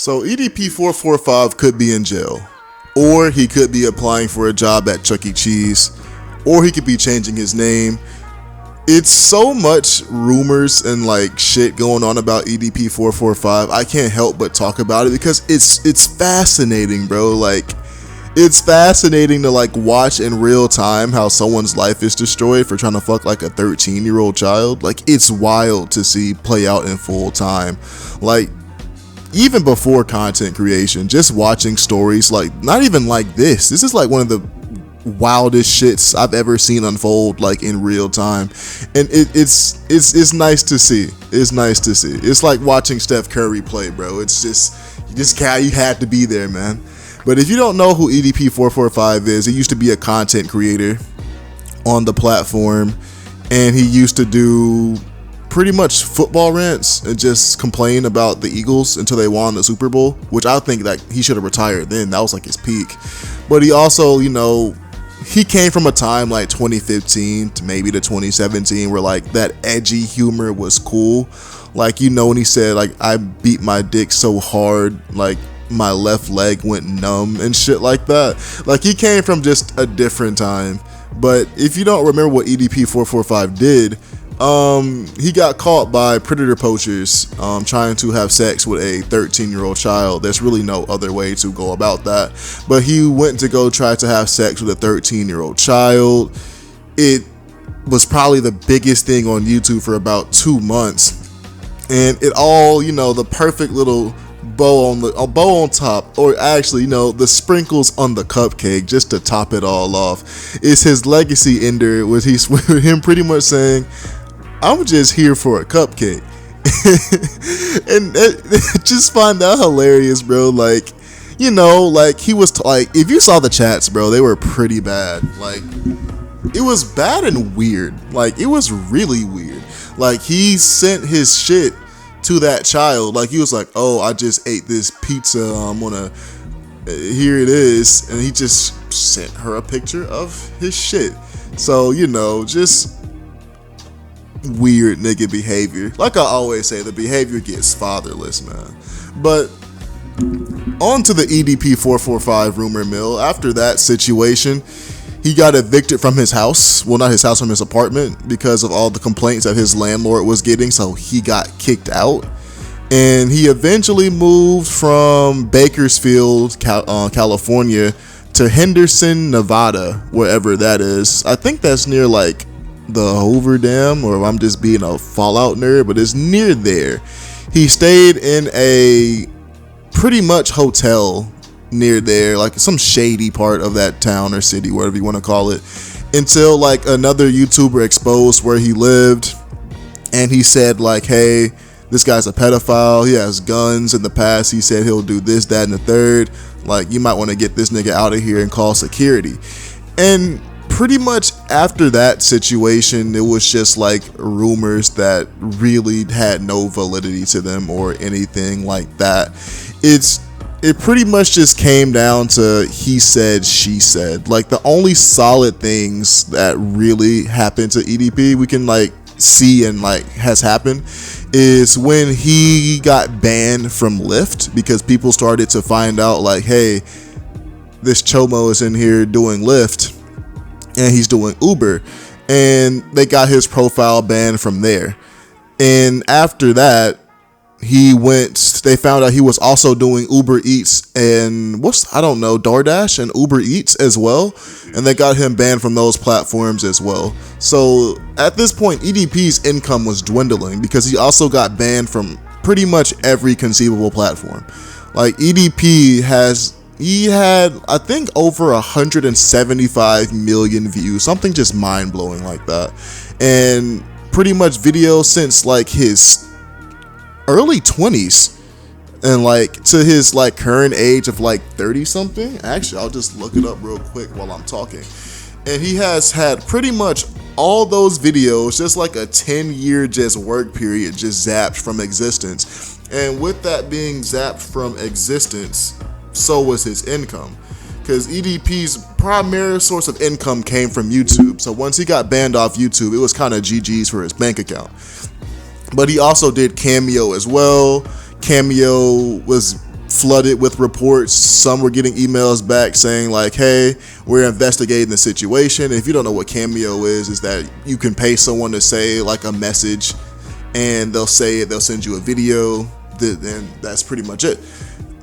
So EDP445 could be in jail, or he could be applying for a job at Chuck E. Cheese, or he could be changing his name. It's so much rumors and like shit going on about EDP445. I can't help but talk about it because it's fascinating, bro. Like, it's fascinating to like watch in real time how someone's life is destroyed for trying to fuck like a 13-year-old child. Like, it's wild to see play out in full time. Like, even before content creation, just watching stories like, not even like this is like one of the wildest shits I've ever seen unfold like in real time, and it's nice to see. It's nice to see. It's like watching Steph Curry play, bro. It's just you had to be there, man. But if you don't know who EDP445 is, he used to be a content creator on the platform, and he used to do pretty much football rants and just complain about the Eagles until they won the Super Bowl, which I think that he should have retired then. That was like his peak. But he also, you know, he came from a time like 2015 to maybe to 2017 where like that edgy humor was cool. Like, you know, when he said like, I beat my dick so hard, like my left leg went numb and shit like that. Like, he came from just a different time. But if you don't remember what EDP445 did, he got caught by predator poachers trying to have sex with a 13-year-old child. There's really no other way to go about that. But he went to go try to have sex with a 13-year-old child. It was probably the biggest thing on YouTube for about 2 months. And it all, you know, the perfect little bow on top, or actually, you know, the sprinkles on the cupcake just to top it all off, is his legacy ender with him pretty much saying, I'm just here for a cupcake. And just find that hilarious, bro. Like, you know, like he was like, if you saw the chats, bro, they were pretty bad. Like, it was bad and weird. Like, it was really weird. Like, he sent his shit to that child. Like, he was like, oh, I just ate this pizza, I'm gonna, here it is. And he just sent her a picture of his shit. So, you know, just weird nigga behavior. Like I always say, the behavior gets fatherless, man. But on to the EDP445 rumor mill. After that situation, he got evicted from his house. Well, not his house, from his apartment, because of all the complaints that his landlord was getting. So he got kicked out. And he eventually moved from Bakersfield, California to Henderson, Nevada, wherever that is. I think that's near like the Hoover Dam, or I'm just being a Fallout nerd, but it's near there. He stayed in a pretty much hotel near there, like some shady part of that town or city, whatever you want to call it, until like another YouTuber exposed where he lived, and he said like, hey, this guy's a pedophile, he has guns. In the past he said he'll do this, that, and the third, like you might want to get this nigga out of here and call security. And pretty much after that situation, it was just like rumors that really had no validity to them or anything like that. It pretty much just came down to he said, she said. Like, the only solid things that really happened to EDP we can like see and like has happened is when he got banned from Lyft, because people started to find out like, hey, this chomo is in here doing Lyft and he's doing Uber, and they got his profile banned from there. And after that, they found out he was also doing Uber Eats and DoorDash and Uber Eats as well, and they got him banned from those platforms as well. So at this point, EDP's income was dwindling because he also got banned from pretty much every conceivable platform. Like, EDP had, I think, over 175 million views, something just mind-blowing like that. And pretty much videos since like his early 20s and like to his like current age of like 30 something. Actually, I'll just look it up real quick while I'm talking. And he has had pretty much all those videos, just like a 10-year just work period, just zapped from existence. And with that being zapped from existence, so was his income, because EDP's primary source of income came from YouTube. So once he got banned off YouTube, it was kind of GG's for his bank account. But he also did Cameo as well. Cameo was flooded with reports. Some were getting emails back saying like, hey, we're investigating the situation. If you don't know what Cameo is that you can pay someone to say like a message and they'll say it, they'll send you a video, and that's pretty much it.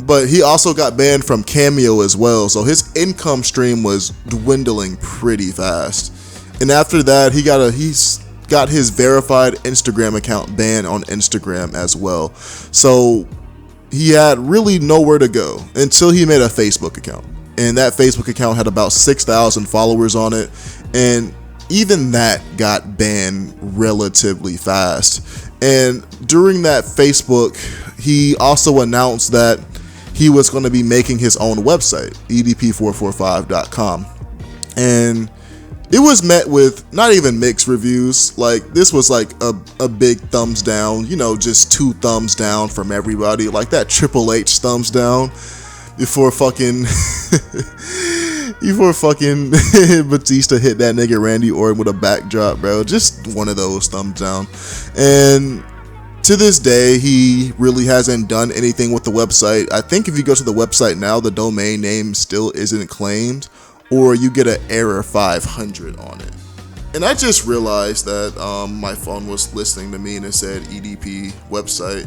But he also got banned from Cameo as well, so his income stream was dwindling pretty fast. And after that, he's got his verified Instagram account banned on Instagram as well. So he had really nowhere to go until he made a Facebook account. And that Facebook account had about 6,000 followers on it. And even that got banned relatively fast. And during that Facebook, he also announced that he was going to be making his own website, EDP445.com. And it was met with not even mixed reviews. Like, this was like a big thumbs down, you know, just 2 thumbs down from everybody. Like that Triple H thumbs down before fucking Batista hit that nigga Randy Orton with a backdrop, bro. Just one of those thumbs down. And to this day, he really hasn't done anything with the website. I think if you go to the website now, the domain name still isn't claimed, or you get an error 500 on it. And I just realized that my phone was listening to me and it said EDP website.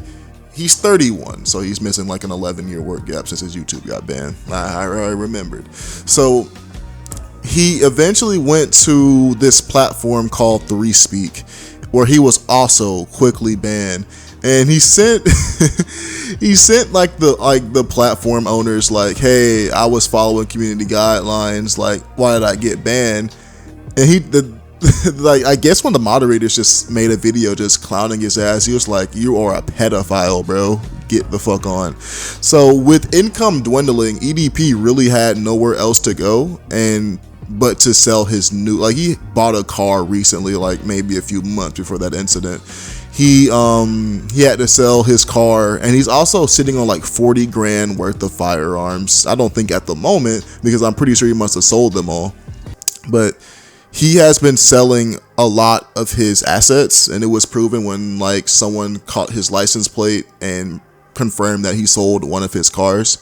He's 31, so he's missing like an 11-year work gap since his YouTube got banned. I remembered. So he eventually went to this platform called 3Speak, where he was also quickly banned. And he sent like the platform owners like, hey, I was following community guidelines, like why did I get banned? And like, I guess when the moderators just made a video just clowning his ass, he was like, you are a pedophile, bro, get the fuck on. So with income dwindling, EDP really had nowhere else to go but to sell his new, like, he bought a car recently, like maybe a few months before that incident. He had to sell his car, and he's also sitting on like 40 grand worth of firearms. I don't think at the moment, because I'm pretty sure he must have sold them all, but he has been selling a lot of his assets, and it was proven when like someone caught his license plate and confirmed that he sold one of his cars.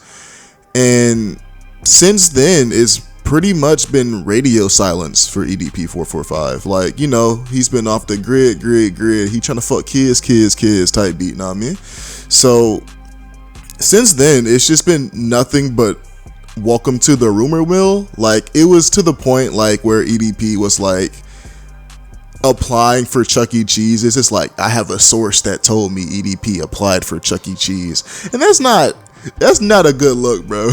And since then, it's pretty much been radio silence for EDP445. Like, you know, he's been off the grid. He trying to fuck kids type beat, know what I mean? So since then, it's just been nothing but welcome to the rumor mill. Like, it was to the point like where EDP was like applying for Chuck E. Cheese. It's just like, I have a source that told me EDP applied for Chuck E. Cheese, and that's not a good look, bro.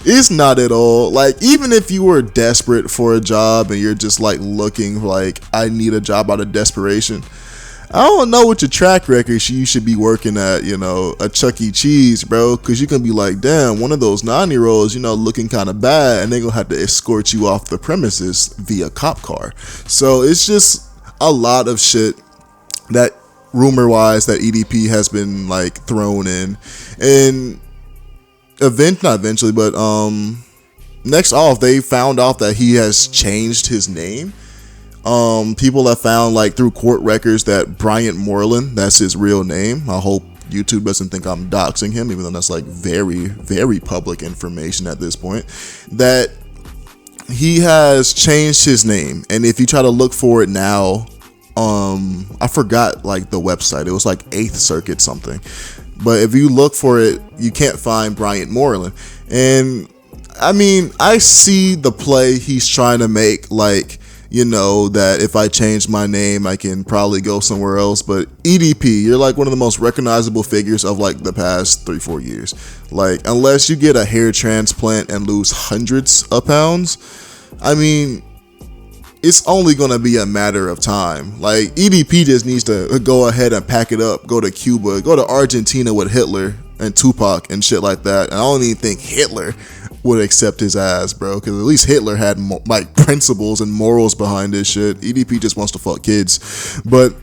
It's not at all. Like, even if you were desperate for a job and you're just like looking like, I need a job out of desperation, I don't know what your track record you should be working at, you know, a Chuck E. Cheese, bro, because you can be like, damn, one of those 9-year-olds, you know, looking kind of bad, and they're gonna have to escort you off the premises via cop car. So it's just a lot of shit that rumor wise that EDP has been like thrown in. And next off, they found out that he has changed his name. People have found like through court records that Bryant Moreland, that's his real name. I hope YouTube doesn't think I'm doxing him, even though that's like very, very public information at this point, that he has changed his name. And if you try to look for it now, I forgot like the website, it was like 8th Circuit something, but if you look for it, you can't find Bryant Moreland. And I mean, I see the play he's trying to make, like, you know, that if I change my name, I can probably go somewhere else. But EDP, you're like one of the most recognizable figures of like the past 3-4 years. Like, unless you get a hair transplant and lose hundreds of pounds, I mean, it's only going to be a matter of time. Like, EDP just needs to go ahead and pack it up, go to Cuba, go to Argentina with Hitler and Tupac and shit like that. And I don't even think Hitler would accept his ass, bro, because at least Hitler had like principles and morals behind this shit. EDP just wants to fuck kids. But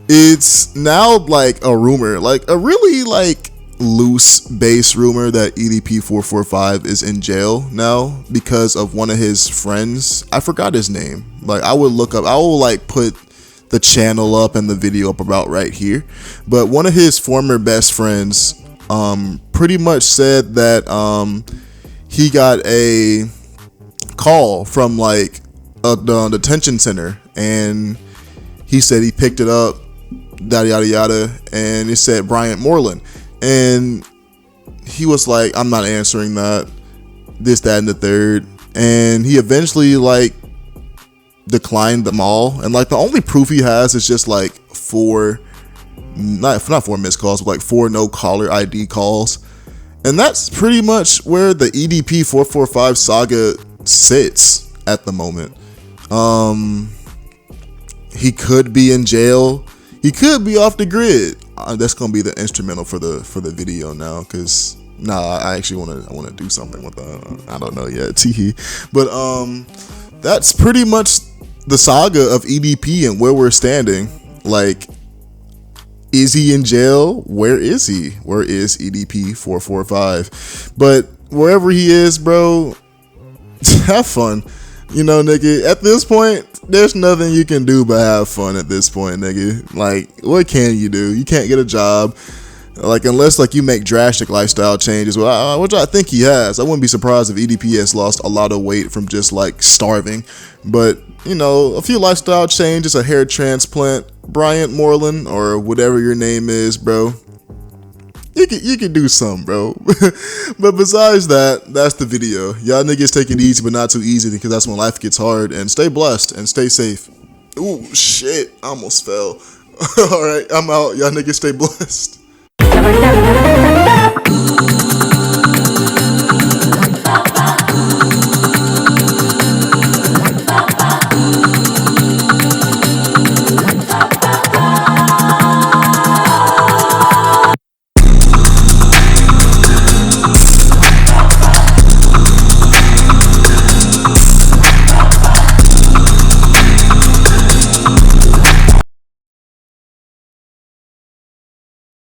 it's now like a rumor, like a really like loose base rumor, that EDP445 is in jail now because of one of his friends. I forgot his name. Like, I will like put the channel up and the video up about right here. But one of his former best friends pretty much said that he got a call from like the detention center, and he said he picked it up, yada yada yada, and it said Bryant Moreland, and he was like, I'm not answering that, this, that, and the third, and he eventually like declined them all, and like the only proof he has is just like not 4 missed calls, but like 4 no caller ID calls, and that's pretty much where the EDP445 saga sits at the moment. He could be in jail. He could be off the grid. That's gonna be the instrumental for the video now, because I actually want to do something with that. I don't know yet. But that's pretty much the saga of EDP and where we're standing. Like, is he in jail? Where is he? Where is EDP445? But wherever he is, bro, have fun. You know, nigga, at this point, there's nothing you can do but have fun at this point, nigga. Like, what can you do? You can't get a job. Like, unless, like, you make drastic lifestyle changes, which I think he has. I wouldn't be surprised if EDP has lost a lot of weight from just, like, starving. But, you know, a few lifestyle changes, a hair transplant, Bryant Moreland, or whatever your name is, bro. You can do something, bro. But besides that, that's the video. Y'all niggas take it easy, but not too easy, because that's when life gets hard. And stay blessed and stay safe. Ooh, shit. I almost fell. All right, I'm out. Y'all niggas stay blessed.